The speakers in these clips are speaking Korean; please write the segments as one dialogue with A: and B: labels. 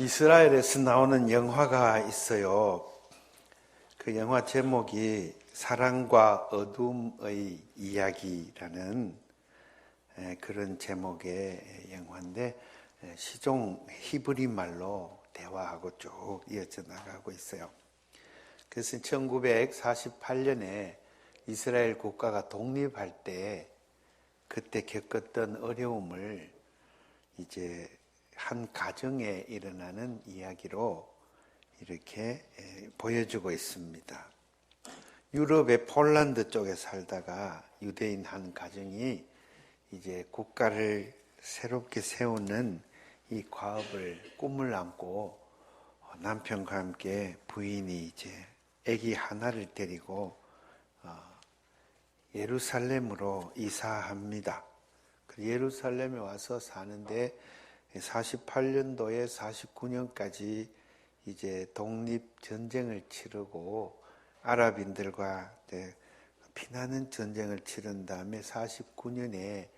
A: 이스라엘에서 나오는 영화가 있어요. 그 영화 제목이 사랑과 어둠의 이야기라는 그런 제목의 영화인데, 시종 히브리 말로 대화하고 쭉 이어져 나가고 있어요. 그래서 1948년에 이스라엘 국가가 독립할 때 그때 겪었던 어려움을 이제 한 가정에 일어나는 이야기로 이렇게 보여주고 있습니다. 유럽의 폴란드 쪽에 살다가 유대인 한 가정이 이제 국가를 새롭게 세우는 이 과업을 꿈을 안고 남편과 함께 부인이 이제 아기 하나를 데리고 예루살렘으로 이사합니다. 예루살렘에 와서 사는데 48년도에 49년까지 이제 독립전쟁을 치르고 아랍인들과 피나는 전쟁을 치른 다음에 49년에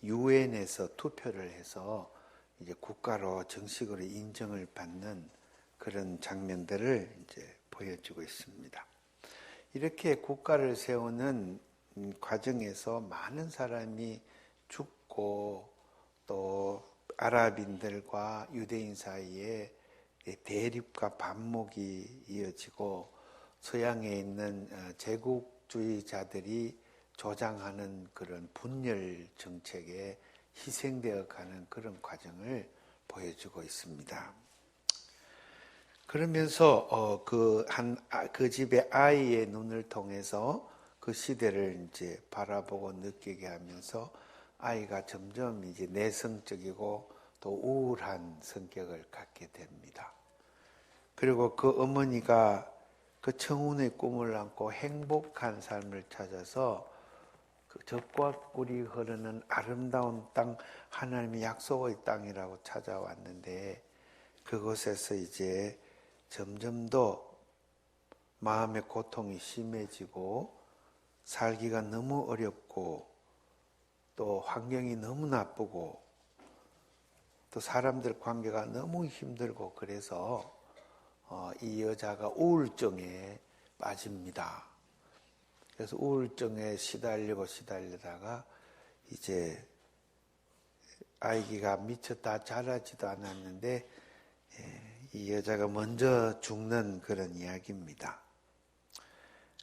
A: 유엔에서 투표를 해서 이제 국가로 정식으로 인정을 받는 그런 장면들을 이제 보여주고 있습니다. 이렇게 국가를 세우는 과정에서 많은 사람이 죽고 또 아랍인들과 유대인 사이에 대립과 반목이 이어지고 서양에 있는 제국주의자들이 조장하는 그런 분열 정책에 희생되어 가는 그런 과정을 보여주고 있습니다. 그러면서 그 집의 아이의 눈을 통해서 그 시대를 이제 바라보고 느끼게 하면서 아이가 점점 이제 내성적이고 또 우울한 성격을 갖게 됩니다. 그리고 그 어머니가 그 청운의 꿈을 안고 행복한 삶을 찾아서 그 젖과 꿀이 흐르는 아름다운 땅, 하나님의 약속의 땅이라고 찾아왔는데 그곳에서 이제 점점 더 마음의 고통이 심해지고 살기가 너무 어렵고 또 환경이 너무 나쁘고 또 사람들 관계가 너무 힘들고 그래서 이 여자가 우울증에 빠집니다. 그래서 우울증에 시달리다가 이제 아이가 미처 다 자라지도 않았는데 이 여자가 먼저 죽는 그런 이야기입니다.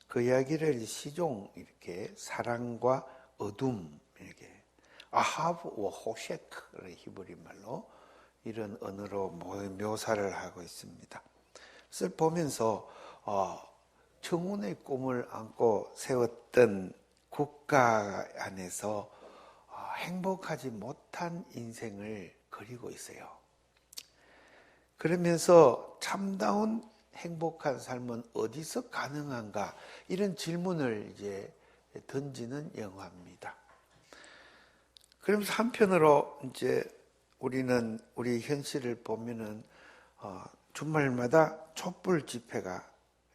A: 그 이야기를 시종 이렇게 사랑과 어둠 이렇게 아하브와 호셰크 히브리 말로 이런 언어로 묘사를 하고 있습니다. 그래서 보면서 청운의 꿈을 안고 세웠던 국가 안에서 행복하지 못한 인생을 그리고 있어요. 그러면서 참다운 행복한 삶은 어디서 가능한가 이런 질문을 이제 던지는 영화입니다. 그러면서 한편으로 이제 우리는 우리 현실을 보면은 주말마다 촛불 집회가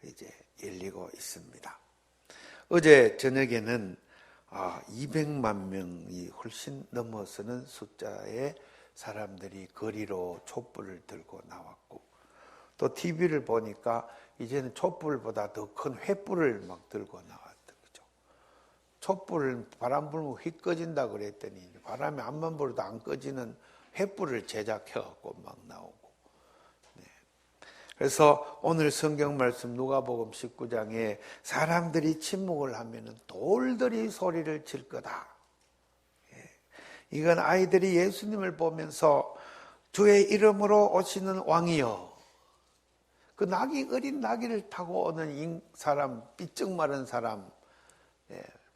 A: 이제 열리고 있습니다. 어제 저녁에는 200만 명이 훨씬 넘어서는 숫자의 사람들이 거리로 촛불을 들고 나왔고 또 TV를 보니까 이제는 촛불보다 더 큰 횃불을 막 들고 나왔다. 그죠? 촛불을 바람 불면 휙 꺼진다 그랬더니 바람이 앞만 불어도 안 꺼지는 횃불을 제작해갖고 막 나오고. 네. 그래서 오늘 성경 말씀 누가복음 19장에 사람들이 침묵을 하면은 돌들이 소리를 칠 거다. 이건 아이들이 예수님을 보면서 주의 이름으로 오시는 왕이여. 그 어린 나귀를 타고 오는 사람, 삐쩍 마른 사람,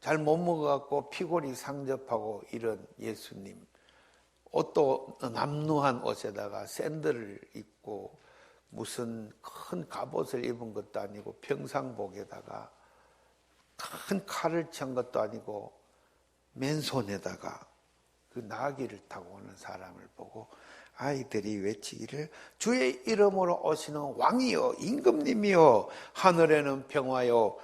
A: 잘 못 먹어갖고 피골이 상접하고 이런 예수님. 옷도 남루한 옷에다가 샌들을 입고 무슨 큰 갑옷을 입은 것도 아니고 평상복에다가 큰 칼을 친 것도 아니고 맨손에다가 그 나귀를 타고 오는 사람을 보고 아이들이 외치기를 주의 이름으로 오시는 왕이여 임금님이여 하늘에는 평화요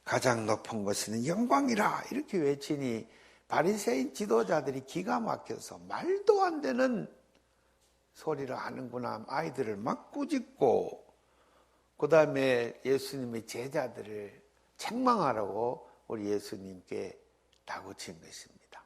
A: 가장 높은 곳에는 영광이라 이렇게 외치니 바리새인 지도자들이 기가 막혀서 말도 안 되는 소리를 하는구나. 아이들을 막 꾸짖고 그 다음에 예수님의 제자들을 책망하라고 우리 예수님께 다그친 것입니다.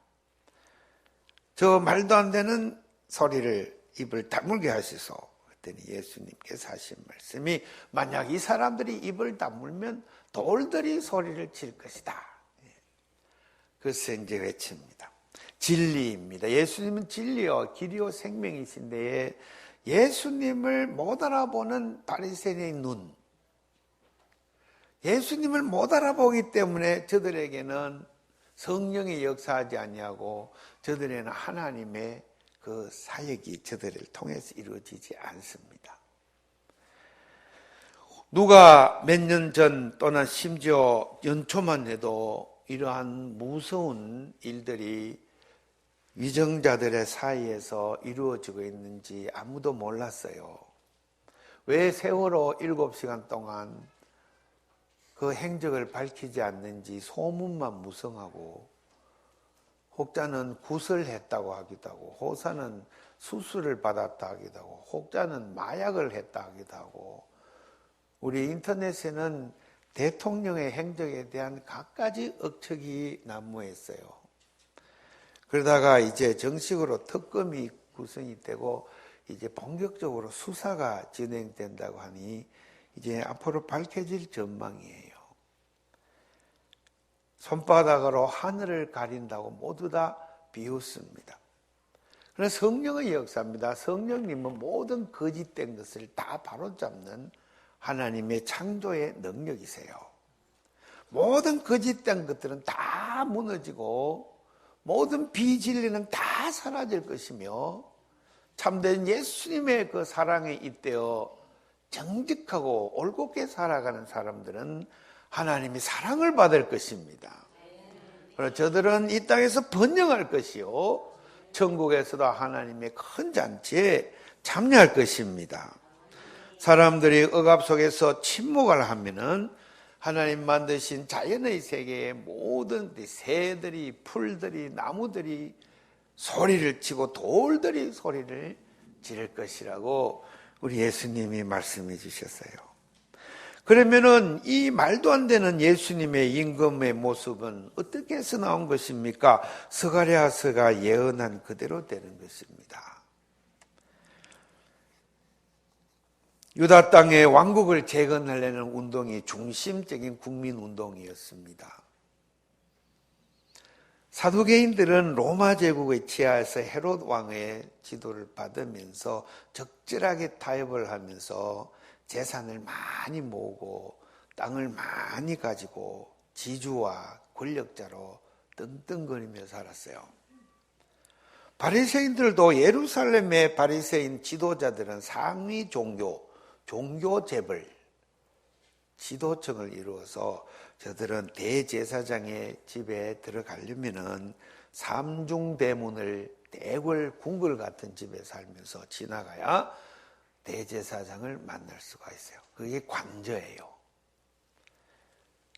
A: 저 말도 안 되는 소리를 입을 다물게 하시소. 그랬더니 예수님께서 하신 말씀이 만약 이 사람들이 입을 다물면 돌들이 소리를 칠 것이다. 그래서 이제 외칩니다. 진리입니다. 예수님은 진리요 길이요 생명이신데 예수님을 못 알아보는 바리새인의 눈, 예수님을 못 알아보기 때문에 저들에게는 성령이 역사하지 아니하고 저들에게는 하나님의 그 사역이 저들을 통해서 이루어지지 않습니다. 누가 몇 년 전 또는 심지어 연초만 해도 이러한 무서운 일들이 위정자들의 사이에서 이루어지고 있는지 아무도 몰랐어요. 왜 세월호 7시간 동안 그 행적을 밝히지 않는지 소문만 무성하고, 혹자는 구설했다고 하기도 하고, 호사는 수술을 받았다 하기도 하고, 혹자는 마약을 했다 하기도 하고, 우리 인터넷에는 대통령의 행적에 대한 갖가지 억측이 난무했어요. 그러다가 이제 정식으로 특검이 구성이 되고 이제 본격적으로 수사가 진행된다고 하니 이제 앞으로 밝혀질 전망이에요. 손바닥으로 하늘을 가린다고 모두 다 비웃습니다. 그래서 성령의 역사입니다. 성령님은 모든 거짓된 것을 다 바로잡는 하나님의 창조의 능력이세요. 모든 거짓된 것들은 다 무너지고 모든 비진리는 다 사라질 것이며 참된 예수님의 그 사랑에 잇대어 정직하고 올곧게 살아가는 사람들은 하나님이 사랑을 받을 것입니다. 그래서 저들은 이 땅에서 번영할 것이요 천국에서도 하나님의 큰 잔치에 참여할 것입니다. 사람들이 억압 속에서 침묵을 하면은 하나님 만드신 자연의 세계의 모든 새들이, 풀들이, 나무들이 소리를 치고 돌들이 소리를 지를 것이라고 우리 예수님이 말씀해 주셨어요. 그러면은 이 말도 안 되는 예수님의 임금의 모습은 어떻게 해서 나온 것입니까? 스가랴서가 예언한 그대로 되는 것입니다. 유다 땅의 왕국을 재건하려는 운동이 중심적인 국민운동이었습니다. 사두개인들은 로마 제국의 치하에서 헤롯 왕의 지도를 받으면서 적절하게 타협을 하면서 재산을 많이 모으고 땅을 많이 가지고 지주와 권력자로 떵떵거리며 살았어요. 바리새인들도 예루살렘의 바리새인 지도자들은 상위 종교 재벌, 지도층을 이루어서 저들은 대제사장의 집에 들어가려면은 삼중대문을 대궐 궁궐 같은 집에 살면서 지나가야 대제사장을 만날 수가 있어요. 그게 관저예요.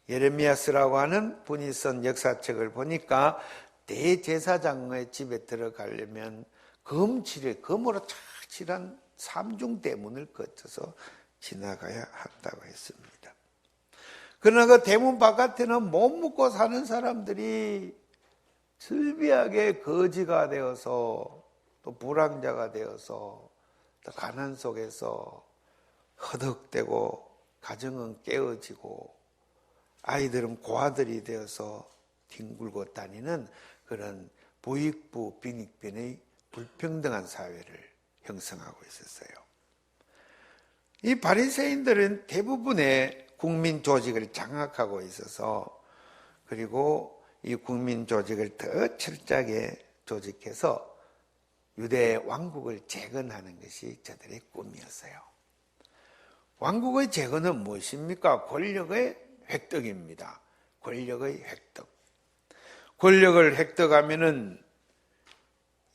A: 예레미야스라고 하는 분이 쓴 역사책을 보니까 대제사장의 집에 들어가려면 금으로 착 칠한 삼중대문을 거쳐서 지나가야 한다고 했습니다. 그러나 그 대문 바깥에는 못 먹고 사는 사람들이 즐비하게 거지가 되어서 또 불황자가 되어서 또 가난 속에서 허덕대고 가정은 깨어지고 아이들은 고아들이 되어서 뒹굴고 다니는 그런 부익부 빈익빈의 불평등한 사회를 형성하고 있었어요. 이 바리새인들은 대부분의 국민 조직을 장악하고 있어서, 그리고 이 국민 조직을 더 철저하게 조직해서 유대 왕국을 재건하는 것이 저들의 꿈이었어요. 왕국의 재건은 무엇입니까? 권력의 획득입니다. 권력의 획득. 권력을 획득하면은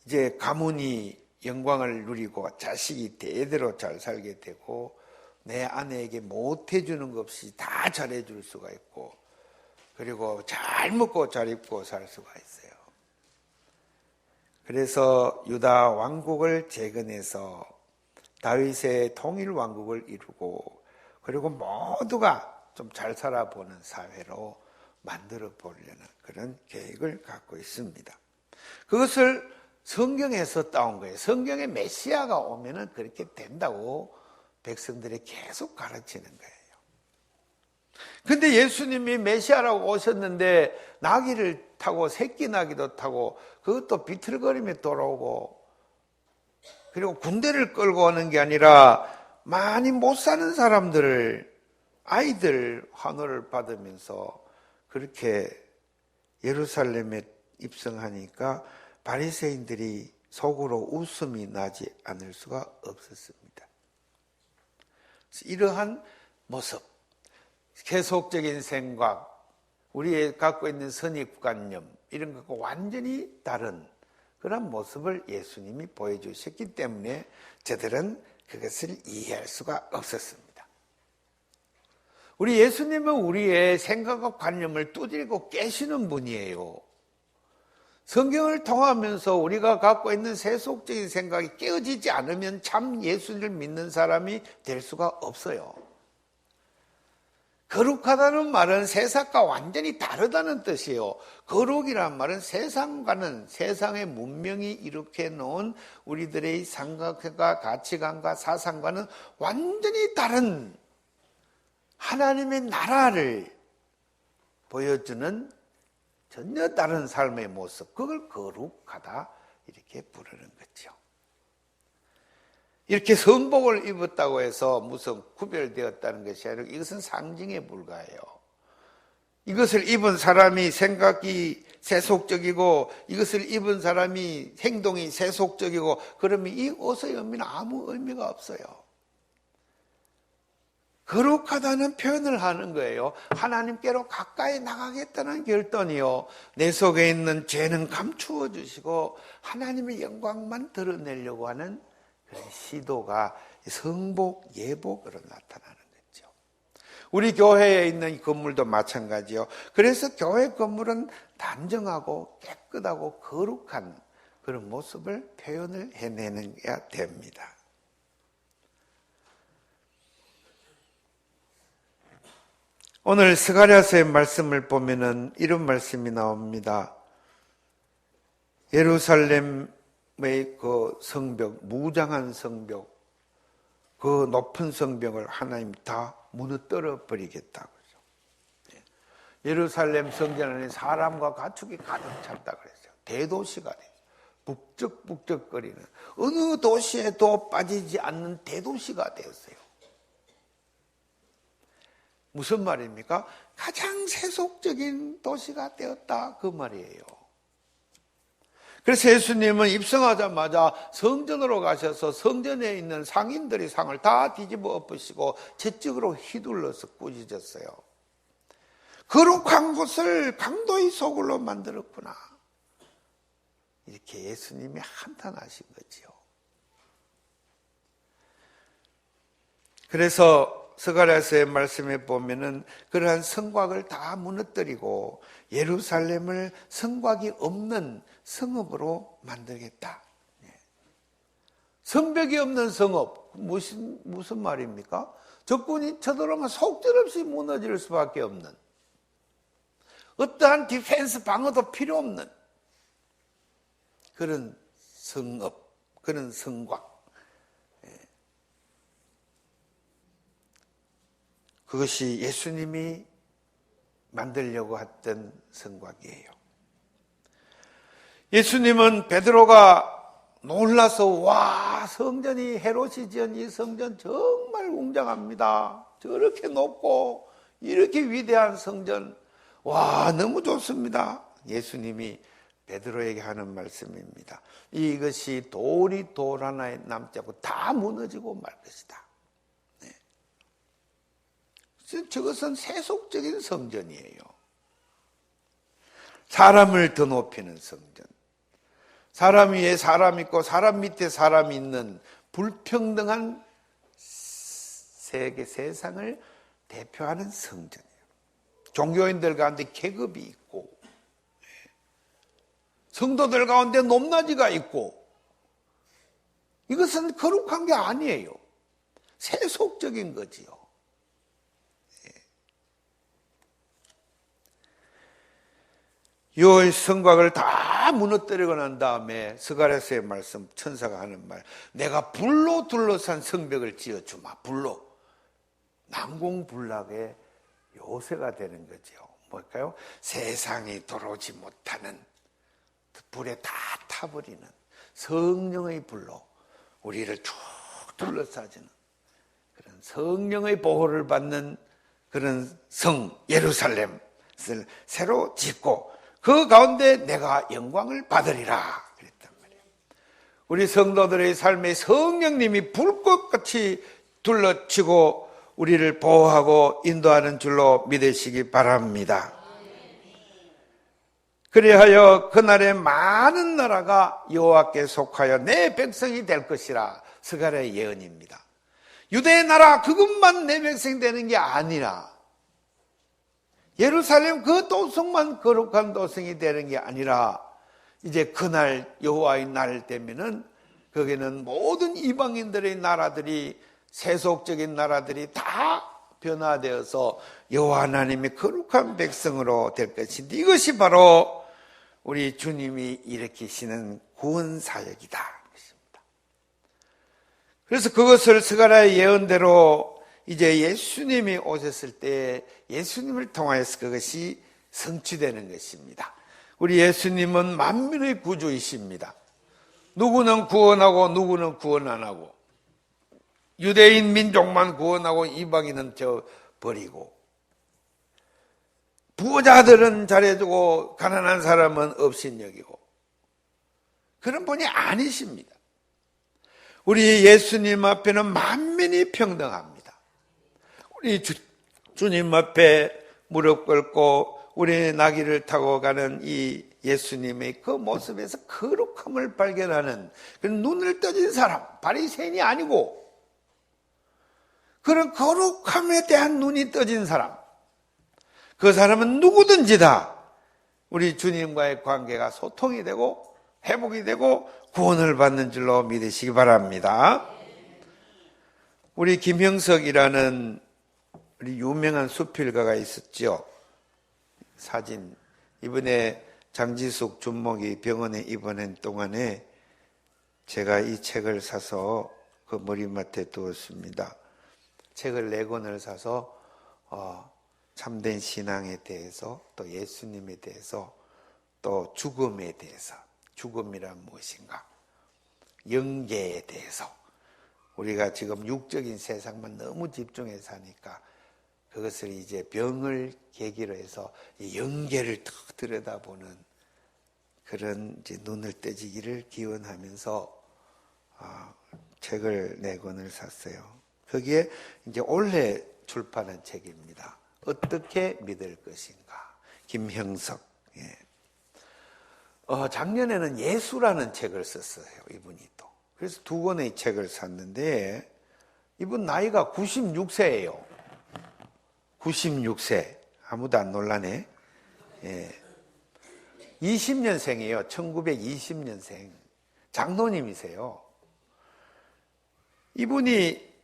A: 이제 가문이 영광을 누리고 자식이 대대로 잘 살게 되고 내 아내에게 못해주는 것 없이 다 잘해줄 수가 있고, 그리고 잘 먹고 잘 입고 살 수가 있어요. 그래서 유다 왕국을 재건해서 다윗의 통일 왕국을 이루고 그리고 모두가 좀 잘 살아보는 사회로 만들어 보려는 그런 계획을 갖고 있습니다. 그것을 성경에서 따온 거예요. 성경에 메시아가 오면은 그렇게 된다고 백성들이 계속 가르치는 거예요. 근데 예수님이 메시아라고 오셨는데 나귀를 타고 새끼 나귀도 타고 그것도 비틀거리며 돌아오고 그리고 군대를 끌고 오는 게 아니라 많이 못 사는 사람들을 아이들 환호를 받으면서 그렇게 예루살렘에 입성하니까 바리새인들이 속으로 웃음이 나지 않을 수가 없었습니다. 이러한 모습, 세속적인 생각, 우리의 갖고 있는 선입관념 이런 것과 완전히 다른 그런 모습을 예수님이 보여주셨기 때문에 저들은 그것을 이해할 수가 없었습니다. 우리 예수님은 우리의 생각과 관념을 두드리고 깨시는 분이에요. 성경을 통하면서 우리가 갖고 있는 세속적인 생각이 깨어지지 않으면 참 예수를 믿는 사람이 될 수가 없어요. 거룩하다는 말은 세상과 완전히 다르다는 뜻이에요. 거룩이란 말은 세상과는 세상의 문명이 이렇게 놓은 우리들의 생각과 가치관과 사상과는 완전히 다른 하나님의 나라를 보여주는 전혀 다른 삶의 모습, 그걸 거룩하다 이렇게 부르는 거죠. 이렇게 성복을 입었다고 해서 무슨 구별되었다는 것이 아니라 이것은 상징에 불과해요. 이것을 입은 사람이 생각이 세속적이고 이것을 입은 사람이 행동이 세속적이고 그러면 이 옷의 의미는 아무 의미가 없어요. 거룩하다는 표현을 하는 거예요. 하나님께로 가까이 나가겠다는 결단이요. 내 속에 있는 죄는 감추어 주시고 하나님의 영광만 드러내려고 하는 그런 시도가 성복, 예복으로 나타나는 거죠. 우리 교회에 있는 건물도 마찬가지요. 그래서 교회 건물은 단정하고 깨끗하고 거룩한 그런 모습을 표현을 해내야 됩니다. 오늘 스가랴서의 말씀을 보면은 이런 말씀이 나옵니다. 예루살렘의 그 성벽, 무장한 성벽, 그 높은 성벽을 하나님 다 무너뜨려 버리겠다고. 예루살렘 성전 안에 사람과 가축이 가득 찼다 그랬어요. 대도시가 됐어요. 북적북적거리는 어느 도시에도 빠지지 않는 대도시가 되었어요. 무슨 말입니까? 가장 세속적인 도시가 되었다 그 말이에요. 그래서 예수님은 입성하자마자 성전으로 가셔서 성전에 있는 상인들의 상을 다 뒤집어 엎으시고 채찍으로 휘둘러서 꾸짖었어요. 거룩한 곳을 강도의 소굴로 만들었구나. 이렇게 예수님이 한탄하신 거지요. 그래서 스가랴서의 말씀에 보면은 그러한 성곽을 다 무너뜨리고 예루살렘을 성곽이 없는 성읍으로 만들겠다. 성벽이 없는 성읍, 무슨 말입니까? 적군이 쳐들어오면 속절없이 무너질 수밖에 없는, 어떠한 디펜스 방어도 필요 없는 그런 성읍, 그런 성곽. 그것이 예수님이 만들려고 했던 성곽이에요. 예수님은 베드로가 놀라서 와, 성전이 헤롯이 지은 이 성전 정말 웅장합니다. 저렇게 높고 이렇게 위대한 성전, 와, 너무 좋습니다. 예수님이 베드로에게 하는 말씀입니다. 이것이 돌이 돌 하나에 남지 않고 다 무너지고 말 것이다. 저것은 세속적인 성전이에요. 사람을 더 높이는 성전. 사람 위에 사람 있고 사람 밑에 사람이 있는 불평등한 세상을 대표하는 성전이에요. 종교인들 가운데 계급이 있고 성도들 가운데 높낮이가 있고, 이것은 거룩한 게 아니에요. 세속적인 거지요. 요 성곽을 다 무너뜨리고 난 다음에 스가랴서의 말씀, 천사가 하는 말, 내가 불로 둘러싼 성벽을 지어주마. 불로. 난공불락의 요새가 되는 거죠. 뭘까요? 세상이 들어오지 못하는 불에 다 타버리는 성령의 불로 우리를 쭉 둘러싸주는 그런 성령의 보호를 받는 그런 성 예루살렘을 새로 짓고 그 가운데 내가 영광을 받으리라 그랬단 말이에요. 우리 성도들의 삶에 성령님이 불꽃같이 둘러치고 우리를 보호하고 인도하는 줄로 믿으시기 바랍니다. 그리하여 그날에 많은 나라가 여호와께 속하여 내 백성이 될 것이라. 스가랴의 예언입니다. 유대의 나라 그것만 내 백성이 되는 게 아니라 예루살렘 그 도성만 거룩한 도성이 되는 게 아니라 이제 그날 여호와의 날 되면은 거기는 모든 이방인들의 나라들이 세속적인 나라들이 다 변화되어서 여호와 하나님의 거룩한 백성으로 될 것인데 이것이 바로 우리 주님이 일으키시는 구원 사역이다. 그래서 그것을 스가랴의 예언대로 이제 예수님이 오셨을 때 예수님을 통하여서 그것이 성취되는 것입니다. 우리 예수님은 만민의 구주이십니다. 누구는 구원하고 누구는 구원 안 하고 유대인 민족만 구원하고 이방인은 버리고 부자들은 잘해주고 가난한 사람은 없인 여기고 그런 분이 아니십니다. 우리 예수님 앞에는 만민이 평등합니다. 우리 주님 앞에 무릎 꿇고 우리 나귀를 타고 가는 이 예수님의 그 모습에서 거룩함을 발견하는 그런 눈을 떠진 사람, 바리새인이 아니고 그런 거룩함에 대한 눈이 떠진 사람, 그 사람은 누구든지 다 우리 주님과의 관계가 소통이 되고 회복이 되고 구원을 받는 줄로 믿으시기 바랍니다. 우리 김형석이라는 우리 유명한 수필가가 있었죠. 사진. 이번에 장지숙 준목이 병원에 입원한 동안에 제가 이 책을 사서 그 머리맡에 두었습니다. 책을 4권을 사서 참된 신앙에 대해서 또 예수님에 대해서 또 죽음에 대해서 죽음이란 무엇인가 영계에 대해서 우리가 지금 육적인 세상만 너무 집중해 사니까 그것을 이제 병을 계기로 해서 영계를 탁 들여다보는 그런 이제 눈을 떼지기를 기원하면서 책을 4권을 샀어요. 거기에 이제 올해 출판한 책입니다. 어떻게 믿을 것인가. 김형석. 예. 작년에는 예수라는 책을 썼어요. 이분이 또. 그래서 2권의 책을 샀는데 이분 나이가 96세예요. 96세. 아무도 안 놀라네. 예. 20년생이에요. 1920년생. 장로님이세요. 이분이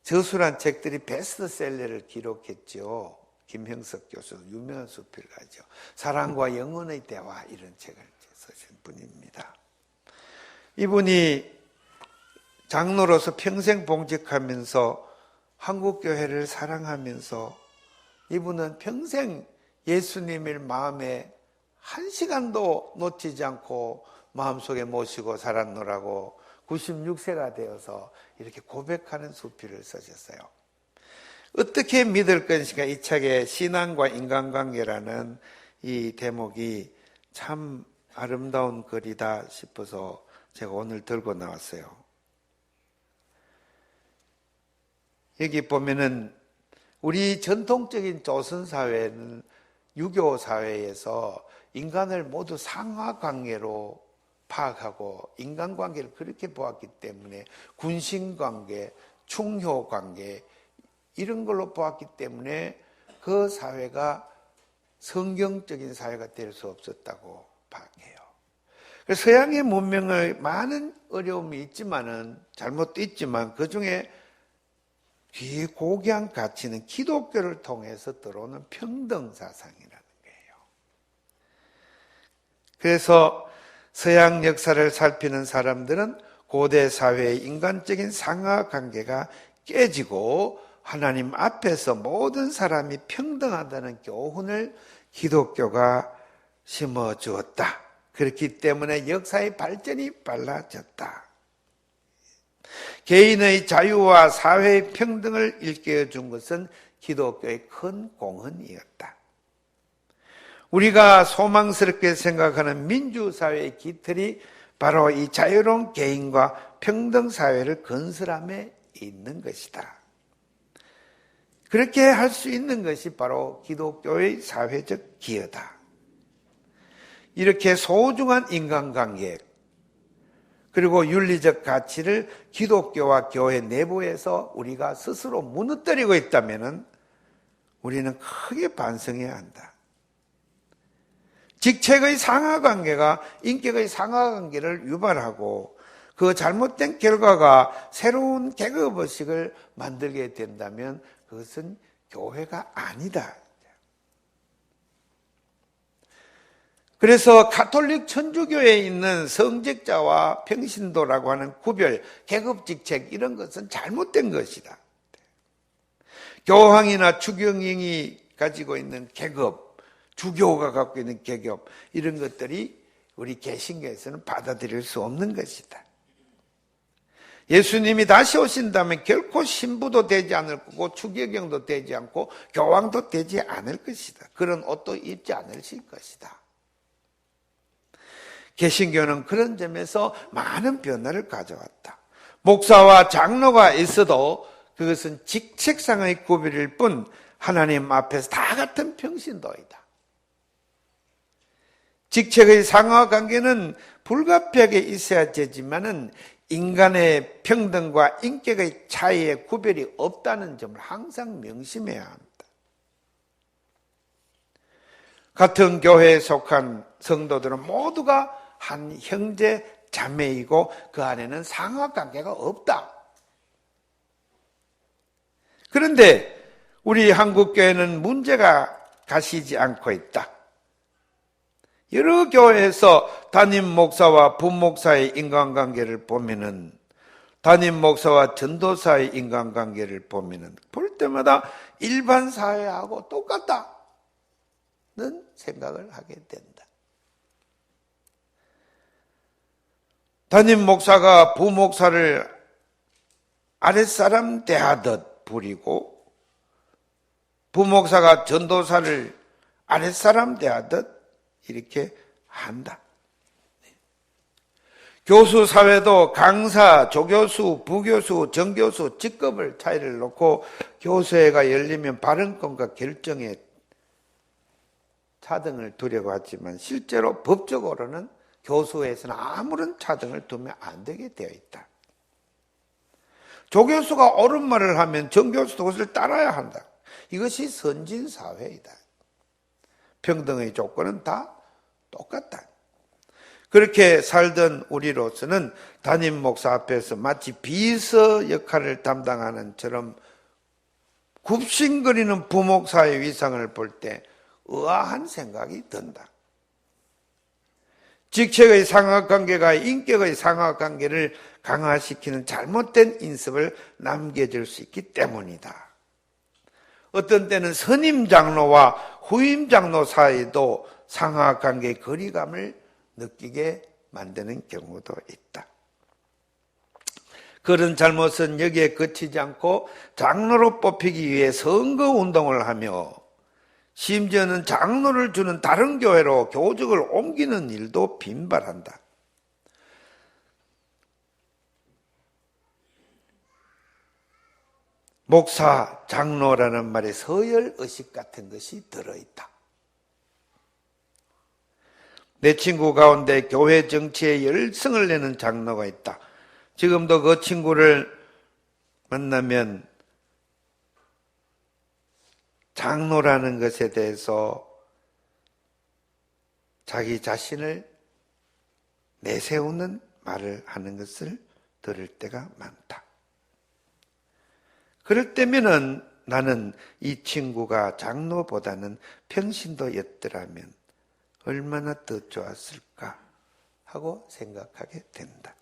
A: 저술한 책들이 베스트셀러를 기록했죠. 김형석 교수, 유명한 수필가죠. 사랑과 영혼의 대화 이런 책을 쓰신 분입니다. 이분이 장로로서 평생 봉직하면서 한국교회를 사랑하면서 이분은 평생 예수님을 마음에 한 시간도 놓치지 않고 마음속에 모시고 살았노라고 96세가 되어서 이렇게 고백하는 수필을 쓰셨어요. 어떻게 믿을 것인가 이 책의 신앙과 인간관계라는 이 대목이 참 아름다운 글이다 싶어서 제가 오늘 들고 나왔어요. 여기 보면은 우리 전통적인 조선사회는 유교 사회에서 인간을 모두 상하관계로 파악하고 인간관계를 그렇게 보았기 때문에 군신관계, 충효관계 이런 걸로 보았기 때문에 그 사회가 성경적인 사회가 될 수 없었다고 봐요. 그래서 서양의 문명의 많은 어려움이 있지만은, 잘못도 있지만, 그 중에 귀에 고귀한 가치는 기독교를 통해서 들어오는 평등 사상이라는 거예요. 그래서 서양 역사를 살피는 사람들은 고대 사회의 인간적인 상하 관계가 깨지고 하나님 앞에서 모든 사람이 평등하다는 교훈을 기독교가 심어주었다. 그렇기 때문에 역사의 발전이 빨라졌다. 개인의 자유와 사회의 평등을 일깨워준 것은 기독교의 큰 공헌이었다. 우리가 소망스럽게 생각하는 민주사회의 깃털이 바로 이 자유로운 개인과 평등사회를 건설함에 있는 것이다. 그렇게 할 수 있는 것이 바로 기독교의 사회적 기여다. 이렇게 소중한 인간관계, 그리고 윤리적 가치를 기독교와 교회 내부에서 우리가 스스로 무너뜨리고 있다면 우리는 크게 반성해야 한다. 직책의 상하관계가 인격의 상하관계를 유발하고 그 잘못된 결과가 새로운 계급의식을 만들게 된다면 그것은 교회가 아니다. 그래서 가톨릭 천주교에 있는 성직자와 평신도라고 하는 구별, 계급직책 이런 것은 잘못된 것이다. 교황이나 추경영이 가지고 있는 계급, 주교가 갖고 있는 계급 이런 것들이 우리 개신교에서는 받아들일 수 없는 것이다. 예수님이 다시 오신다면 결코 신부도 되지 않을 거고 추계경도 되지 않고 교황도 되지 않을 것이다. 그런 옷도 입지 않으실 것이다. 개신교는 그런 점에서 많은 변화를 가져왔다. 목사와 장로가 있어도 그것은 직책상의 구별일 뿐 하나님 앞에서 다 같은 평신도이다. 직책의 상하관계는 불가피하게 있어야 되지만은 인간의 평등과 인격의 차이의 구별이 없다는 점을 항상 명심해야 합니다. 같은 교회에 속한 성도들은 모두가 한 형제 자매이고 그 안에는 상하관계가 없다. 그런데 우리 한국교회는 문제가 가시지 않고 있다. 여러 교회에서 담임 목사와 부목사의 인간관계를 보면은, 담임 목사와 전도사의 인간관계를 보면은 볼 때마다 일반 사회하고 똑같다는 생각을 하게 된다. 담임 목사가 부목사를 아랫사람 대하듯 부리고 부목사가 전도사를 아랫사람 대하듯 이렇게 한다. 교수 사회도 강사, 조교수, 부교수, 정교수 직급을 차이를 놓고 교수회가 열리면 발언권과 결정에 차등을 두려고 하지만 실제로 법적으로는 교수회에서는 아무런 차등을 두면 안 되게 되어 있다. 조교수가 옳은 말을 하면 정교수도 그것을 따라야 한다. 이것이 선진사회이다. 평등의 조건은 다 똑같다. 그렇게 살던 우리로서는 담임 목사 앞에서 마치 비서 역할을 담당하는 처럼 굽신거리는 부목사의 위상을 볼 때 의아한 생각이 든다. 직책의 상하관계가 인격의 상하관계를 강화시키는 잘못된 인습을 남겨줄 수 있기 때문이다. 어떤 때는 선임 장로와 후임 장로 사이도 상하관계의 거리감을 느끼게 만드는 경우도 있다. 그런 잘못은 여기에 그치지 않고 장로로 뽑히기 위해 선거운동을 하며 심지어는 장로를 주는 다른 교회로 교직을 옮기는 일도 빈발한다. 목사, 장로라는 말에 서열의식 같은 것이 들어있다. 내 친구 가운데 교회 정치에 열성을 내는 장로가 있다. 지금도 그 친구를 만나면 장로라는 것에 대해서 자기 자신을 내세우는 말을 하는 것을 들을 때가 많다. 그럴 때면은 나는 이 친구가 장로보다는 평신도였더라면 얼마나 더 좋았을까 하고 생각하게 된다.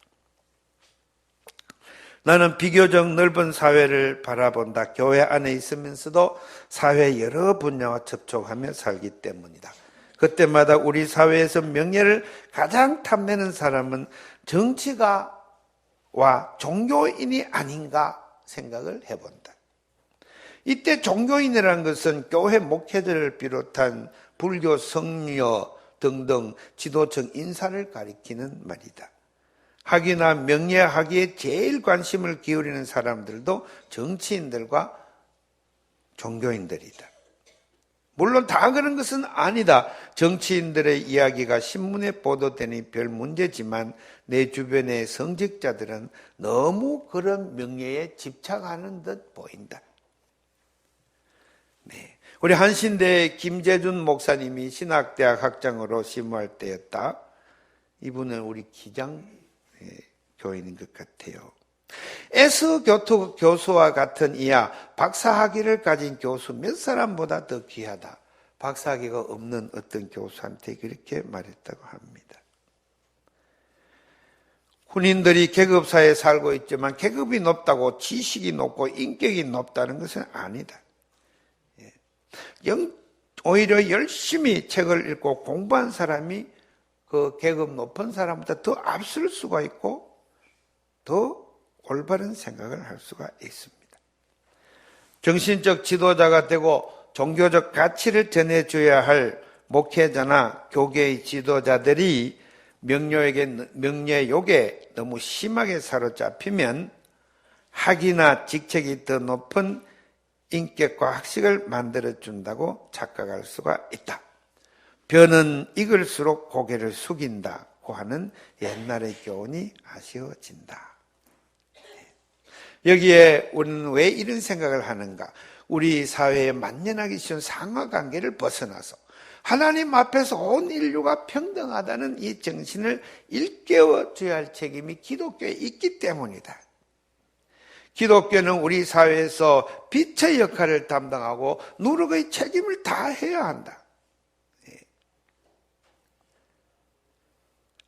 A: 나는 비교적 넓은 사회를 바라본다. 교회 안에 있으면서도 사회 여러 분야와 접촉하며 살기 때문이다. 그때마다 우리 사회에서 명예를 가장 탐내는 사람은 정치가와 종교인이 아닌가 생각을 해본다. 이때 종교인이라는 것은 교회 목회자를 비롯한 불교, 성녀 등등 지도층 인사를 가리키는 말이다. 학위나 명예학위에 제일 관심을 기울이는 사람들도 정치인들과 종교인들이다. 물론 다 그런 것은 아니다. 정치인들의 이야기가 신문에 보도되니 별 문제지만 내 주변의 성직자들은 너무 그런 명예에 집착하는 듯 보인다. 네. 우리 한신대 김재준 목사님이 신학대학 학장으로 심호할 때였다. 이분은 우리 기장 교인인 것 같아요. 에스교토 교수와 같은 이야 박사학위를 가진 교수 몇 사람보다 더 귀하다. 박사학위가 없는 어떤 교수한테 그렇게 말했다고 합니다. 군인들이 계급사회에 살고 있지만 계급이 높다고 지식이 높고 인격이 높다는 것은 아니다. 오히려 열심히 책을 읽고 공부한 사람이 그 계급 높은 사람보다 더 앞설 수가 있고 더 올바른 생각을 할 수가 있습니다. 정신적 지도자가 되고 종교적 가치를 전해줘야 할 목회자나 교계의 지도자들이 명예욕에 너무 심하게 사로잡히면 학위나 직책이 더 높은 인격과 학식을 만들어준다고 착각할 수가 있다. 벼는 익을수록 고개를 숙인다고 하는 옛날의 교훈이 아쉬워진다. 여기에 우리는 왜 이런 생각을 하는가? 우리 사회에 만연하기 쉬운 상하관계를 벗어나서 하나님 앞에서 온 인류가 평등하다는 이 정신을 일깨워줘야 할 책임이 기독교에 있기 때문이다. 기독교는 우리 사회에서 빛의 역할을 담당하고 누룩의 책임을 다해야 한다.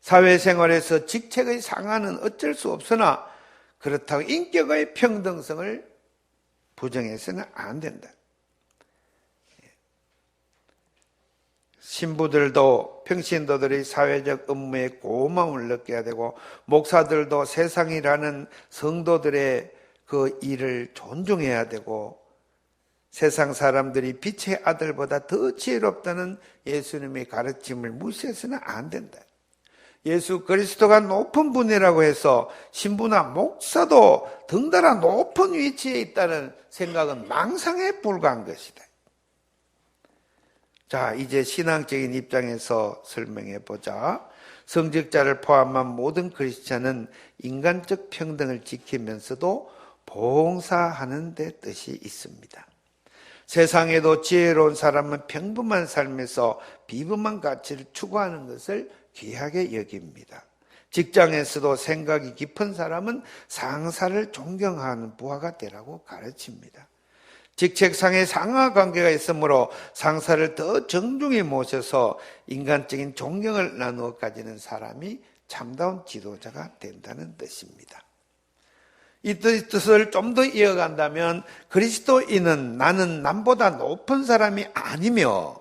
A: 사회생활에서 직책의 상한은 어쩔 수 없으나 그렇다고 인격의 평등성을 부정해서는 안 된다. 신부들도 평신도들의 사회적 업무에 고마움을 느껴야 되고 목사들도 세상이라는 성도들의 그 일을 존중해야 되고 세상 사람들이 빛의 아들보다 더 지혜롭다는 예수님의 가르침을 무시해서는 안 된다. 예수 그리스도가 높은 분이라고 해서 신부나 목사도 덩달아 높은 위치에 있다는 생각은 망상에 불과한 것이다. 자, 이제 신앙적인 입장에서 설명해 보자. 성직자를 포함한 모든 크리스찬은 인간적 평등을 지키면서도 봉사하는 데 뜻이 있습니다. 세상에도 지혜로운 사람은 평범한 삶에서 비범한 가치를 추구하는 것을 귀하게 여깁니다. 직장에서도 생각이 깊은 사람은 상사를 존경하는 부하가 되라고 가르칩니다. 직책상의 상하관계가 있으므로 상사를 더 정중히 모셔서 인간적인 존경을 나누어 가지는 사람이 참다운 지도자가 된다는 뜻입니다. 이 뜻을 좀 더 이어간다면 그리스도인은 나는 남보다 높은 사람이 아니며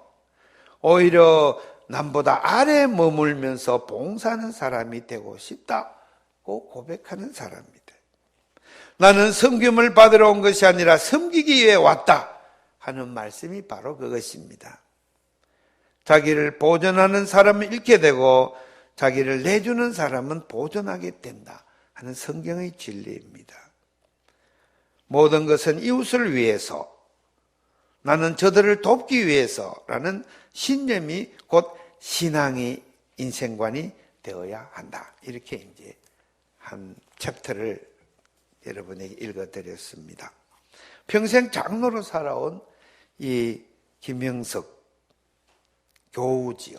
A: 오히려 남보다 아래에 머물면서 봉사하는 사람이 되고 싶다고 고백하는 사람입니다. 나는 섬김을 받으러 온 것이 아니라 섬기기 위해 왔다 하는 말씀이 바로 그것입니다. 자기를 보존하는 사람은 잃게 되고 자기를 내주는 사람은 보존하게 된다 하는 성경의 진리입니다. 모든 것은 이웃을 위해서, 나는 저들을 돕기 위해서라는 신념이 곧 신앙의 인생관이 되어야 한다. 이렇게 이제 한 챕터를 여러분에게 읽어드렸습니다. 평생 장로로 살아온 이 김영석 교우지요.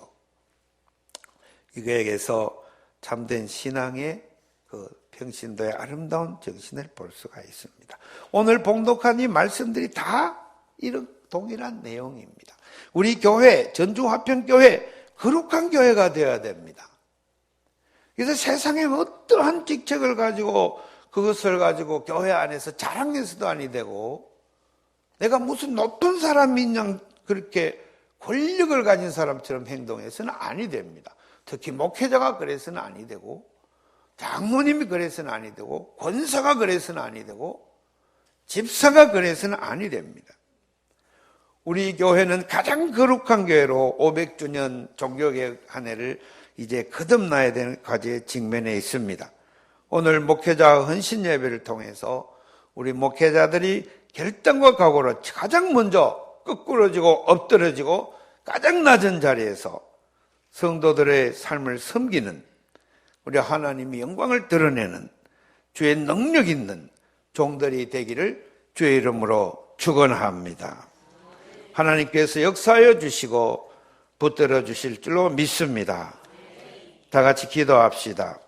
A: 이거에게서 참된 신앙의 그 평신도의 아름다운 정신을 볼 수가 있습니다. 오늘 봉독한 이 말씀들이 다 이런 동일한 내용입니다. 우리 교회, 전주화평교회 거룩한 교회가 되어야 됩니다. 그래서 세상에 어떠한 직책을 가지고 그것을 가지고 교회 안에서 자랑해서도 아니 되고, 내가 무슨 높은 사람인 양 그렇게 권력을 가진 사람처럼 행동해서는 아니 됩니다. 특히 목회자가 그래서는 아니 되고, 장로님이 그래서는 아니 되고, 권사가 그래서는 아니 되고, 집사가 그래서는 아니 됩니다. 우리 교회는 가장 거룩한 교회로 500주년 종교개혁 한 해를 이제 거듭나야 되는 과제에 직면해 있습니다. 오늘 목회자 헌신 예배를 통해서 우리 목회자들이 결단과 각오로 가장 먼저 거꾸러지고 엎드러지고 가장 낮은 자리에서 성도들의 삶을 섬기는, 우리 하나님의 영광을 드러내는 주의 능력 있는 종들이 되기를 주의 이름으로 축원합니다. 하나님께서 역사하여 주시고 붙들어 주실 줄로 믿습니다. 다 같이 기도합시다.